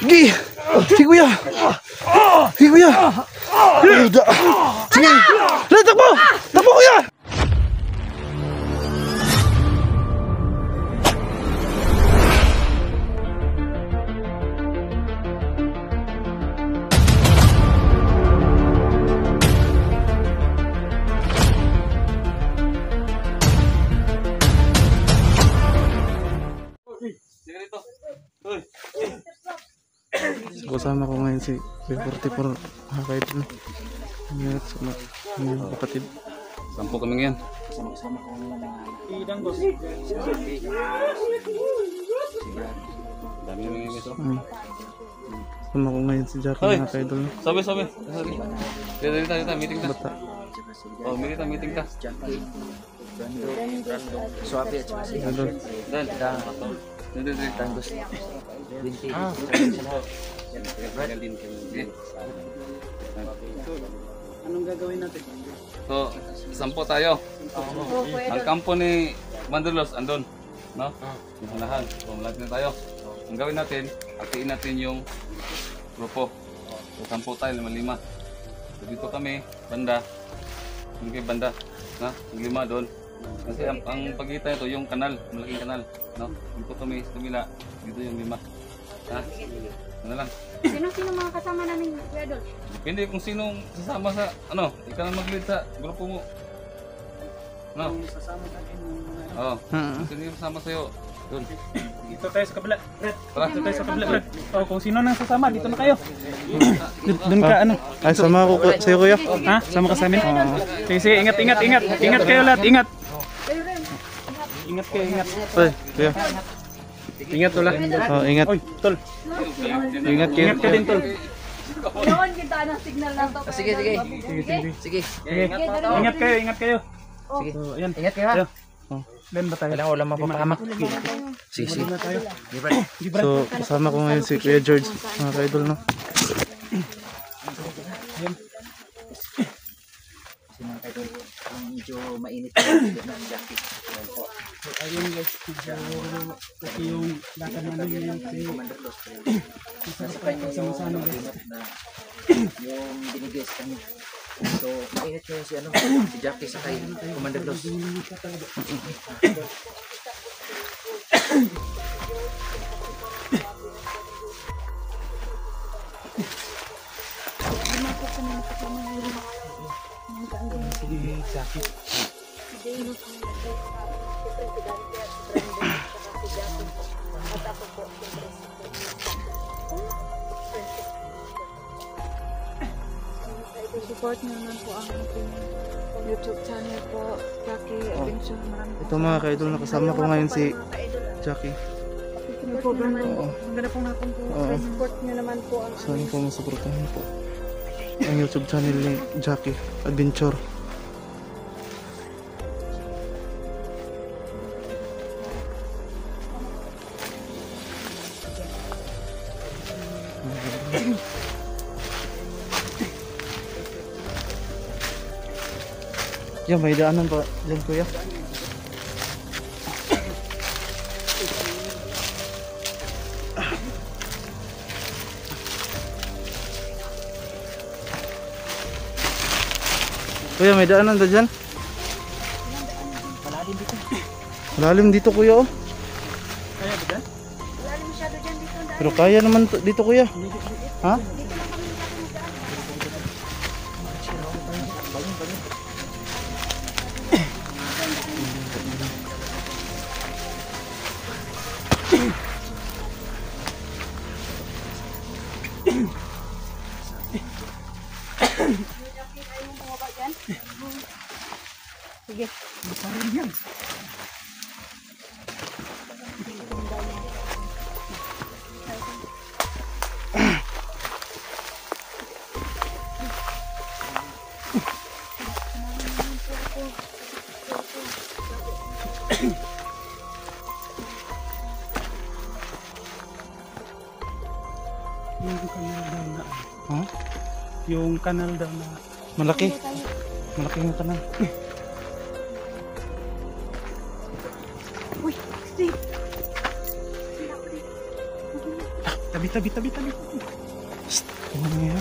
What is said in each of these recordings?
Gi! Si kuya! Si kuya! Sige! Takbo! Takbo kuya! Kasama ko ngayon si 44 mga kaidol. Ngayon sama yung kapatid. Sampo kami ngayon. Sama-sama ko ngayon na Idanggos. Dami namin ngayon guys. Sama ko ngayon si Jackie mga kaidol. Sabi. Dito, meeting ta. Bata. Oh, meeting ta. Jackie, Brando, Suabe at saka si Idol. Dan. Danggos. Binti. Anong gagawin natin? So, sampo tayo. Ang kampo ni Mandalos andun, no? Yung hanahan. So, malapit na tayo. Ang gawin natin, hatiin natin yung grupo. So, sampo tayo, 5. So, dito kami, banda. Yung kay banda, na? Yung 5 doon. Kasi ang pagitan ito, yung kanal, malaking kanal, no? Dito kami, sa kabila, dito yung 5. Ha? Ano lang? Sino mga kasama namin, Kuya Dol? Depende kung sinong sasama sa, ano, ikaw na mag-lead sa grupo mo. No? Sasama natin yung mga... Oo. Sino yung sasama sa'yo? Doon. Dito tayo sa kabila, Brad. Tara. Dito tayo sa kabila, Brad. Oh, kung sino nang sasama, dito na kayo. Doon ka, ano? Ay, sama ko sa'yo kuya. Ha? Sama ka sa amin? Sige, ingat. Ingat kayo lahat, ingat. Ingat kayo, ingat. Ay, kuya. Ingat ulit. Oh, ingat. Oy, tol. Ingat kayo. Ingat ka din, tol. Yun, kita ng signal lang to. Sige. Sige. Ingat kayo. Sige. So, ayan. Ingat kayo ha. Ayan. Len ba tayo? Kailangan wala mapapahamak. Sige. So, kasama ko ngayon si Kuya George mga kaidol, no? Kasi mga kaidol, medyo mainit ng Jackie. So, ayun guys. Kasi yung lakad namin yung sama-sama guys. Yung binigay sa kanya. So, mainit yun si Jackie sa kay Commander Los. Sige, Jackie. Support nyo naman po ang ating YouTube channel po, Jackie Adventure. Ito mga kaidol, nakasama ko ngayon si Jackie. Maganda pong hapon po. Support nyo naman po ang Saan po masuportahan po ang YouTube channel ni Jackie Adventure. Yan, may daanan pa dyan kuya. Kuya, may daanan ba dyan? Malalim dito kuya, oh. Kaya ba dyan? Wala masyado dyan dito. Pero kaya naman dito kuya. Ha? Sige. Yung kanal daw na. Ha? Yung kanal daw na. Malaki. Malaki yung kanal. Uy, Steve. Tabi. Psst, ano nga?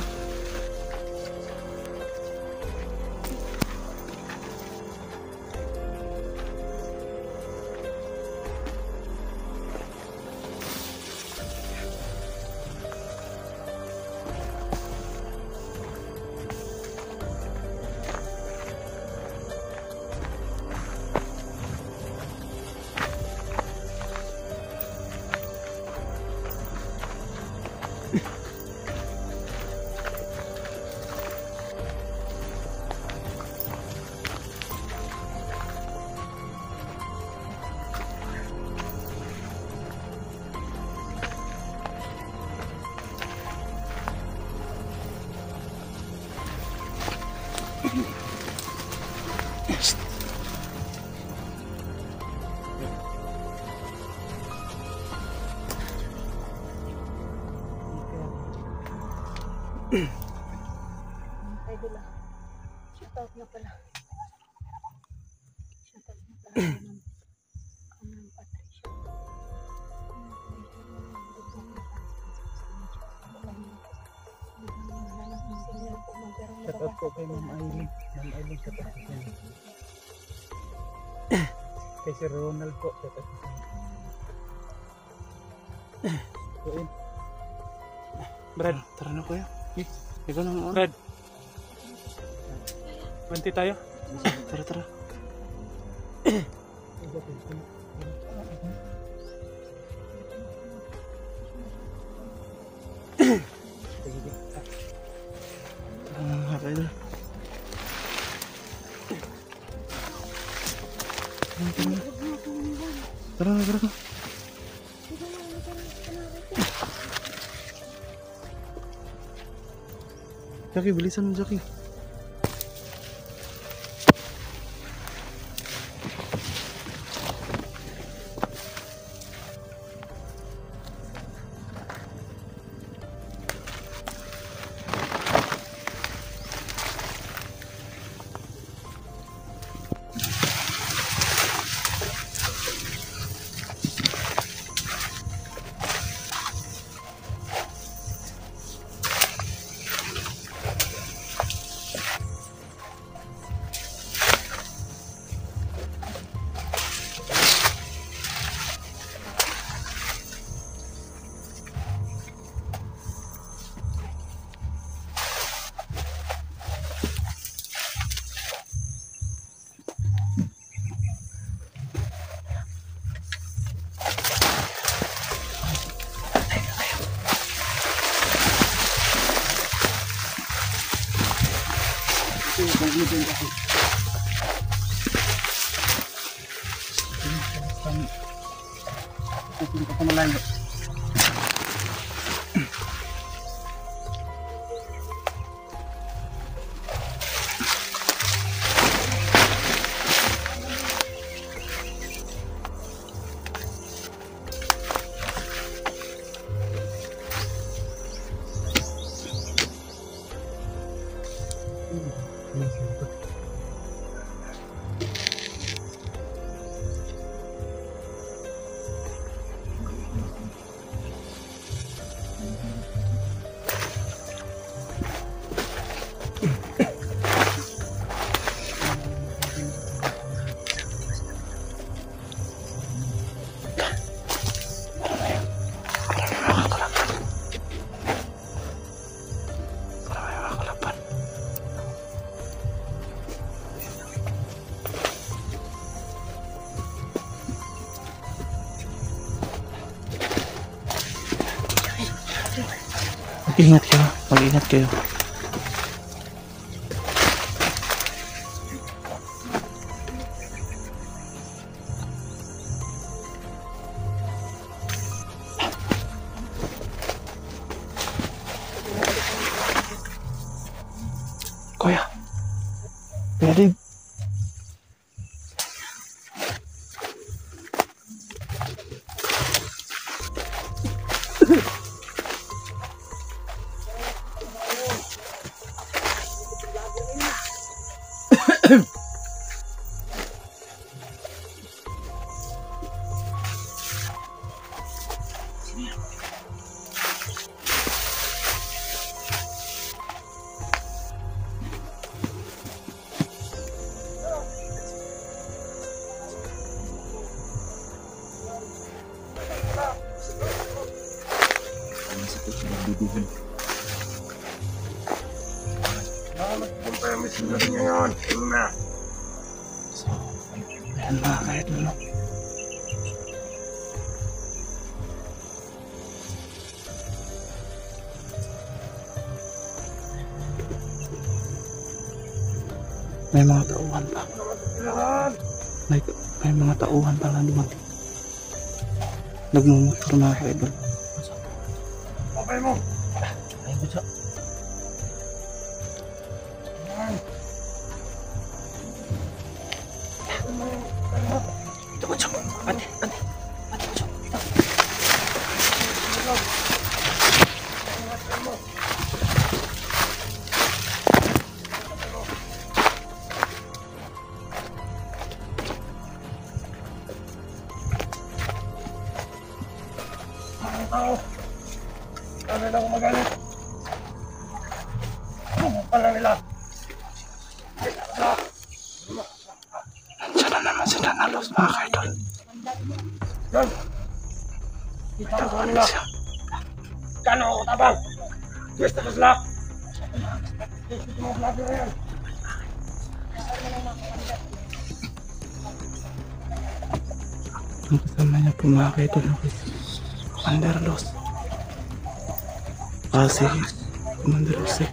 Pwede lang. Shoutout na pala. Shoutout na pala. Anong Patricia. Shoutout po kay Ma'am Aileen. Ma'am Aileen, shoutout po siya. Kay Sir Ronald po, shoutout po siya. Brad, Tara na kuya. Ikaw na muna. Brad. Banti tayo. Tara. Haka idol. Tara na. Jackie, bilisan mo Jackie. Pupunta ko malayo. Mag-ingat kayo. Kuya. Ready? Masakit siya nagbibihin. Ayan mga ka-idol, no? May mga tauhan pa. May mga tauhan pa na dumating. Nagmumotor mga ka-idol. Ay, gusto. Ito, gusto. Ate, ate. Ate, gusto. Ito. Nandiyan na naman si Danalos mga ka-idol. Tawanan siya. Ang kasama niya po mga ka-idol, Commander Los. Si Commander Los eh.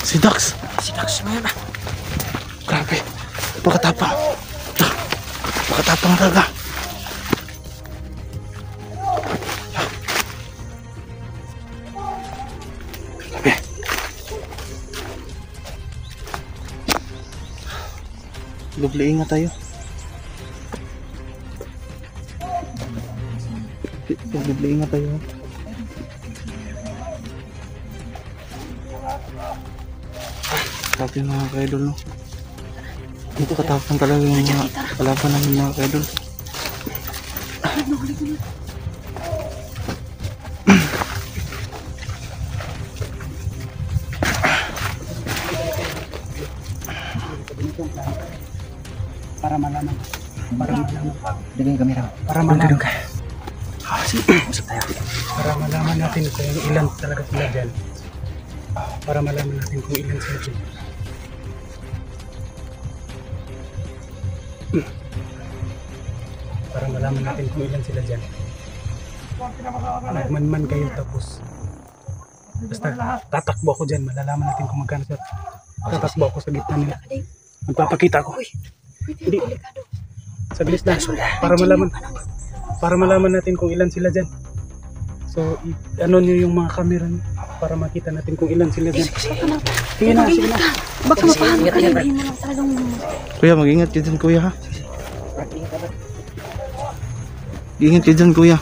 Si Dax. Si Dax mo yan ah. Grabe. Pakatapang. Pakatapang talaga. Grabe. Doble ingat tayo. Doble ingat tayo. Grabe mga ka-idol, no? Dito katapang talaga yung mga kalaban namin mga ka-idol. Para malaman. Bigyan yung kamera. Para malaman. Usap tayo. Para malaman natin kung ilan talaga sila dyan. Para malaman natin kung ilan sila dyan. Para malaman natin kung ilan sila dyan. Magmanman kayo tapos basta tatakbo ako dyan. Malalaman natin kung magkano sila. Tatakbo ako sa gitna nila. Magpapakita ako. Hindi. Saglit lang. Para malaman natin kung ilan sila dyan. So, ano nyo yung mga camera nyo para makita natin kung ilan sila dyan. Sige na, sige na. Baka mapahan ka, hindi mo lang talagang Kuya, mag-ingat ka dyan, kuya, ha? Ingat ka dyan, kuya.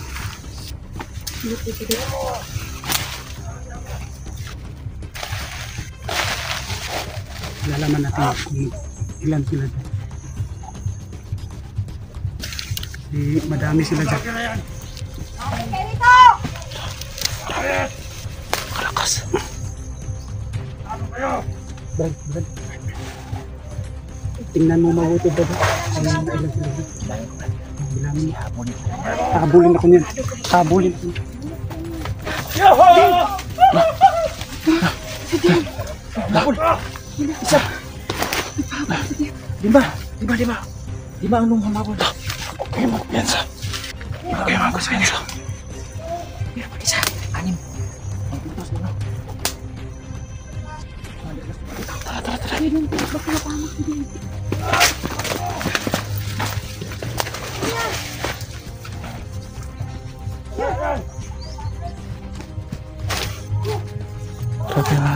Malalaman natin kung ilan sila dyan. Madami sila dyan. Kalakas. Brad. Tingnan mo mabuti ba ba? Ilan sila dyan. Habulin ako niyan. Habulin ako niyan. Di ba anong humabol? Huwag kayo magpiyansa. Huwag kayo magpiyansa. Pero mag-isa. Anim. Ang pintos mo na.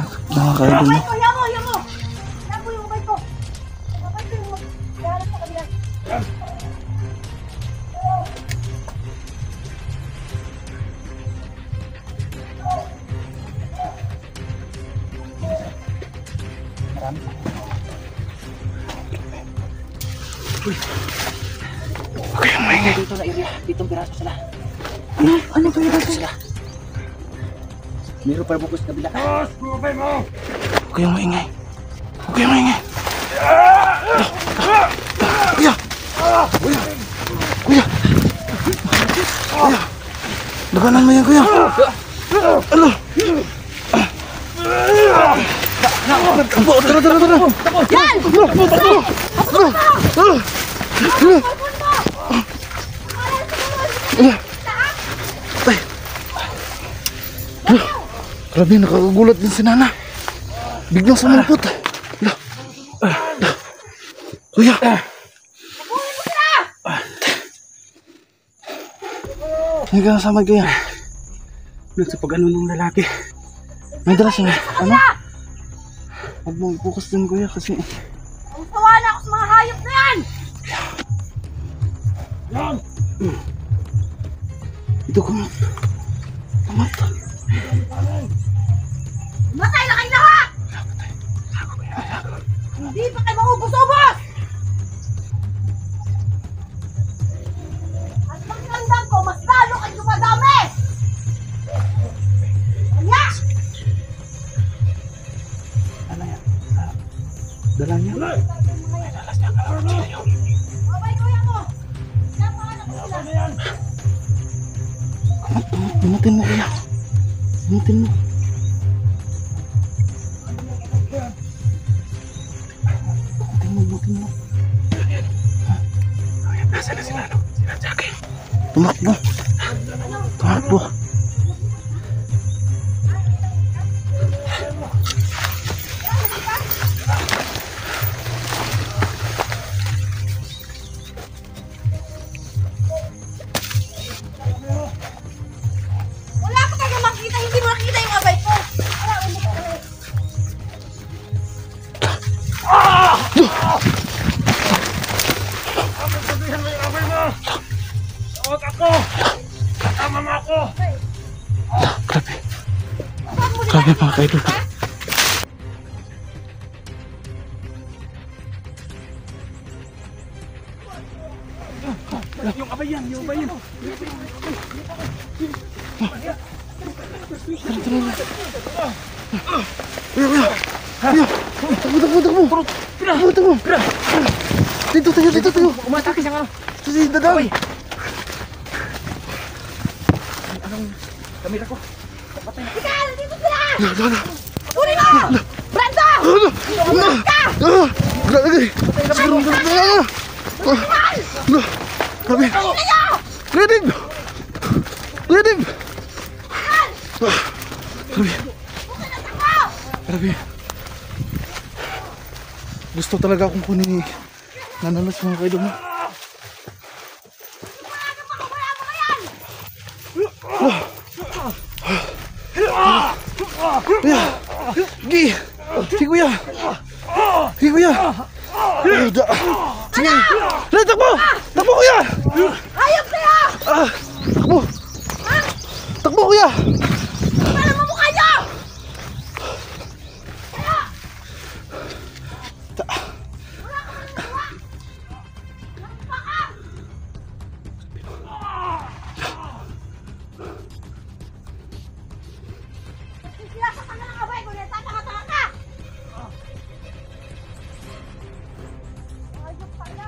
Grabe mga kaidol mo. Okay, dito na area. Dito ang piraso sila. Ano ba yung Sila. Meron pa bukas kabila. Huwag kayong maingay. Huwag kayong maingay. Kuya! Kuya! Kuya! Kuya! Labanan mo yan, kuya! Alo! Takbo! Tara, tara, tara! Yan! Takbo! Takbo! Takbo! Grabe, nakagulat din si Nana. Biglang sumulpot. Kuya! Hindi ka nasama kaya. Doon sa pag-ano ng lalaki. May dala siya. Ano? Huwag mong ipokus din, kuya, kasi... Tawa na ako sa mga hayop na yan! Ito ko. Tamat. Matay na kayo lahat! Hindi pa kayo maubos-ubos! At pakiramdam ko, mas lalo kayo dumadami! Kaya! Ano yan? Dala niya. Babay kuya mo! Napakalak ko sila! Bunutin mo, kuya. Bunutin mo. Bunutin mo. Nasaan na sila, no? Sila Jackie. Tumakbo. Tumakbo. Wala pa kayo makita, hindi mo nakita yung abay ko! Wala, umukha ka na. Grabe. Grabe mga kaidol. Yung abay yan, yung abay yan. Kuya, kuya. Kuya. Takbo, takbo, takbo. Takbo, takbo. Dito tayo, dito tayo. Umatake siya nga. Ito si Dadang. Kamera ko. Ika, nandito sila! Dala. Kunin mo! Brando! Grabe. Siguro na. Grabe. Kuya Dib. Kuya Dib. Grabe. Grabe. Gusto talaga akong kunin ni Nanalas mga kaidol mo. Kuya! Gi! Si Kuya! Si Kuya! Sige! Dali, takbo! Takbo, Kuya! Hayop kayo! Takbo! Takbo, Kuya! Para mo mukha nyo! Sinasa ka na ng abay ko, nagtataka-taka ka! Hayop pala!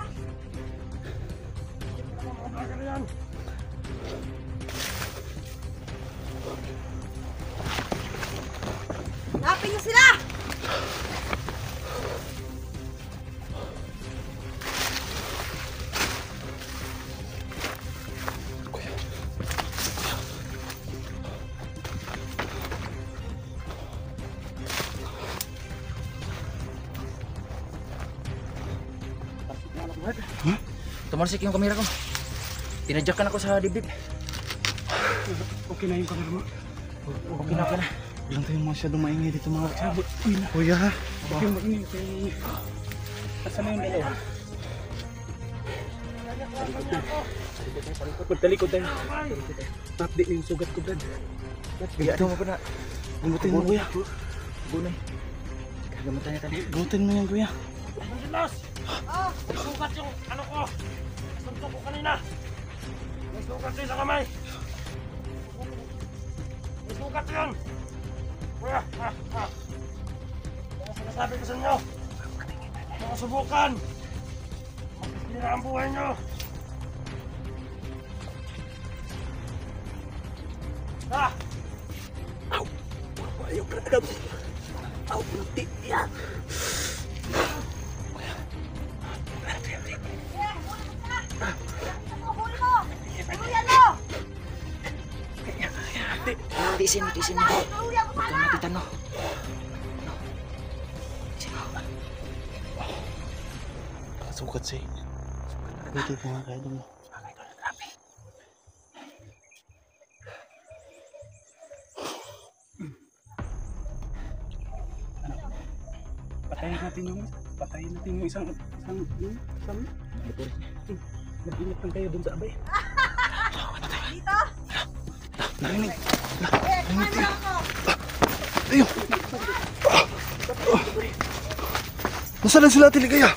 Tumalsik yung kamera ko. Tinadyakan ako sa dibdib. Okay na yung kamera mo. Okay na, okay na. Ilang tayo masyadong maingay dito mga Sabi, uy na. kuya ha. Okay, mainit kayo. Asan na yung dalawa? Magtalikod tayo. Update na yung sugat ko, Brad. Ito mo ko na. Gugutin mo kuya. Gunay. Kagamutan niya tayo. Gugutin mo yan kuya. Sugat yung ano ko. Suntok ko kanina. May sugat din sa kamay. May sugat yun. Kuya, Kaya sinasabi ko sa inyo. Mga subukan. Magkasira ang buhay nyo. Ah! Ayaw, Brad. Agad. Aw, puti. Yan. Huli mo! Huluyan mo! Tiisin mo, tiisin mo. Huluyan mo Huwag sana! kang mapitan, no? Sugat siya. Gugutin mo nga kayo mo. Patayin natin yung isa. Patayin natin yung isang Nag-ingat lang kayo dun sa abay. Dito! Narinig. Kumanda ako! Ayun. Nasaan na sila Ate Ligaya?